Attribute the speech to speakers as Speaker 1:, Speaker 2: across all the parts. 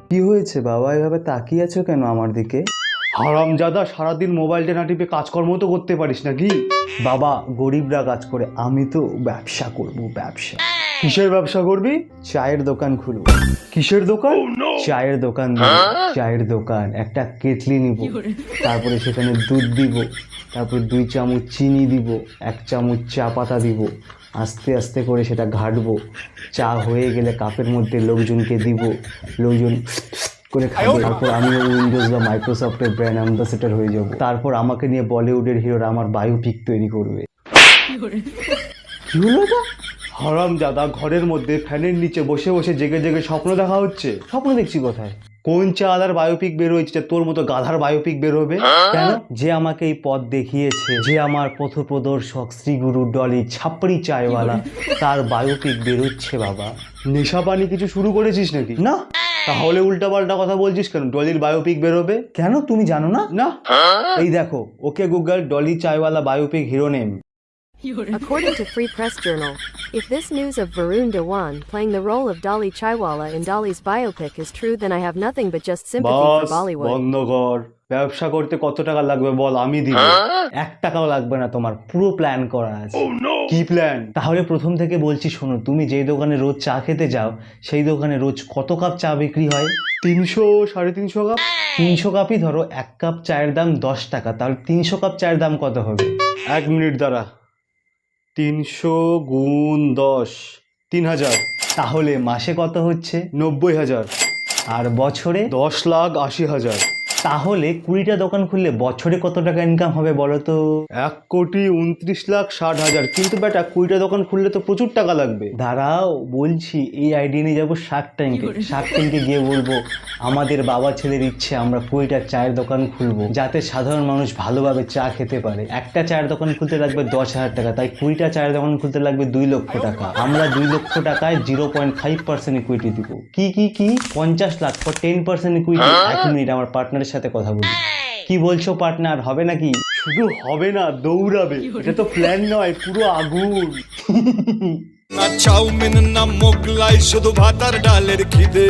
Speaker 1: কি হয়েছে বাবা, এভাবে তাকিয়ে আছো কেন আমার দিকে?
Speaker 2: হারামজাদা, সারাদিন মোবাইলটা না টিপে কাজকর্ম তো করতে পারিস নাকি?
Speaker 1: বাবা, গরিবরা কাজ করে, আমি তো ব্যবসা করব, ব্যবসা।
Speaker 2: কিসের ব্যবসা করবি?
Speaker 1: চায়ের দোকান খুলব।
Speaker 2: কিসের দোকান?
Speaker 1: চায়ের দোকান দিব। চায়ের দোকান, একটা কেটলি নিব, তারপরে সেখানে দুধ দিব, তারপরে 2 চামচ চিনি দিব, 1 চামচ চা পাতা দিব, আস্তে আস্তে করে সেটা ঘাটবো। চা হয়ে গেলে কাপের মধ্যে লোকজনকে দিব, লোকজন করে খাবে। তারপর আমিও উইন্ডোজ বা মাইক্রোসফটের ব্র্যান্ড অ্যাম্বাসেডর হয়ে যাব। তারপর আমাকে নিয়ে বলিউডের হিরোরা আমার বায়োপিক তৈরি করবে।
Speaker 2: কি হলো এটা? হারামজাদা, ঘরের মধ্যে ফ্যানের নিচে বসে বসে জেগে জেগে স্বপ্ন দেখা হচ্ছে।
Speaker 1: স্বপ্ন দেখছি কোথায়?
Speaker 2: কোন চাঁদার বায়োপিক বের হয়েছে তোর মতো গাধার বায়োপিক বের হবে?
Speaker 1: কেন? যে আমাকে এই পথ দেখিয়েছে, যে আমার পথপ্রদর্শক শ্রীগুরু ডলি ছাপড়ি চায়ওয়ালা, তার বায়োপিক বেরোচ্ছে বাবা।
Speaker 2: নেশা পানি কিছু শুরু করেছিস নাকি?
Speaker 1: না।
Speaker 2: তাহলে উল্টাপাল্টা কথা বলছিস কেন? ডলির বায়োপিক বেরোবে।
Speaker 1: কেন, তুমি জানো না?
Speaker 2: না।
Speaker 1: এই দেখো, okay Google, Dolly chaiwala biopic hero name.
Speaker 3: According to Free Press Journal, if this news of Varun Dhawan playing the role of Dolly Chaiwala in Dolly's biopic is true, then I have nothing but just sympathy for
Speaker 2: bus,
Speaker 3: Bollywood.
Speaker 2: বন্ধ কর। ব্যবসা করতে কত টাকা লাগবে বল, আমি দিব।
Speaker 1: 1 টাকাও লাগবে না, তোমার পুরো প্ল্যান করা আছে।
Speaker 2: কি প্ল্যান?
Speaker 1: তাহলে প্রথম থেকে বলছি শোনো, তুমি যেই দোকানে রোজ চা খেতে যাও, সেই দোকানে রোজ কত কাপ চা বিক্রি হয়?
Speaker 2: 300 350 কাপ।
Speaker 1: 300 কাপই ধরো, 1 কাপ চায়ের দাম 10 টাকা, তাহলে 300 কাপ চায়ের দাম কত হবে?
Speaker 2: 1 মিনিট দাঁড়া। 300 গুণ 10, 3000।
Speaker 1: তাহলে মাসে কত হচ্ছে?
Speaker 2: 90,000।
Speaker 1: আর বছরে?
Speaker 2: 10,80,000।
Speaker 1: তাহলে 20টা দোকান খুললে বছরে কত টাকা ইনকাম হবে বলো তো?
Speaker 2: 1,29,60,000। কিন্তু বেটা, 20টা দোকান খুললে তো প্রচুর টাকা লাগবে।
Speaker 1: দাঁড়াও বলছি, এই আইডিয়া নিয়ে যাবো শার্ক ট্যাঙ্কে। শার্ক ট্যাঙ্কে গিয়ে বলবো আমাদের বাবা ছেলের ইচ্ছে আমরা 20টা চায়ের দোকান খুলবো, যাতে সাধারণ মানুষ ভালোভাবে চা খেতে পারে। একটা চায়ের দোকান খুলতে লাগবে 10,000 টাকা, তাই 20টা চায়ের দোকান খুলতে লাগবে 2 লক্ষ টাকা। আমরা 2 লক্ষ টাকায় 0.5% ইকুইটি দিব। কি 50 লাখ ফর 10% ইকুইটি। 1 মিনিট, আমার পার্টনারের সাথে কথা বলি। কি বলছো পার্টনার, হবে নাকি?
Speaker 2: শুধু হবে না, দৌড়াবে। এটা তো প্ল্যান নয়, পুরো আগুন।
Speaker 4: না চাউমিন না মোগলাই, শুধু ভাত আর ডালের খিদে,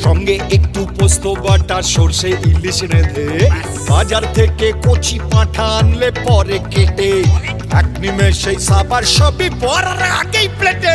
Speaker 4: সঙ্গে একটু পোস্ত বাটা, সর্ষে ইলিশ রেঁধে, বাজার থেকে কচি পাঁঠা আনলে পরে কেটে, এক নিমেষেই সাবার সবই পড়ার আগেই প্লেটে।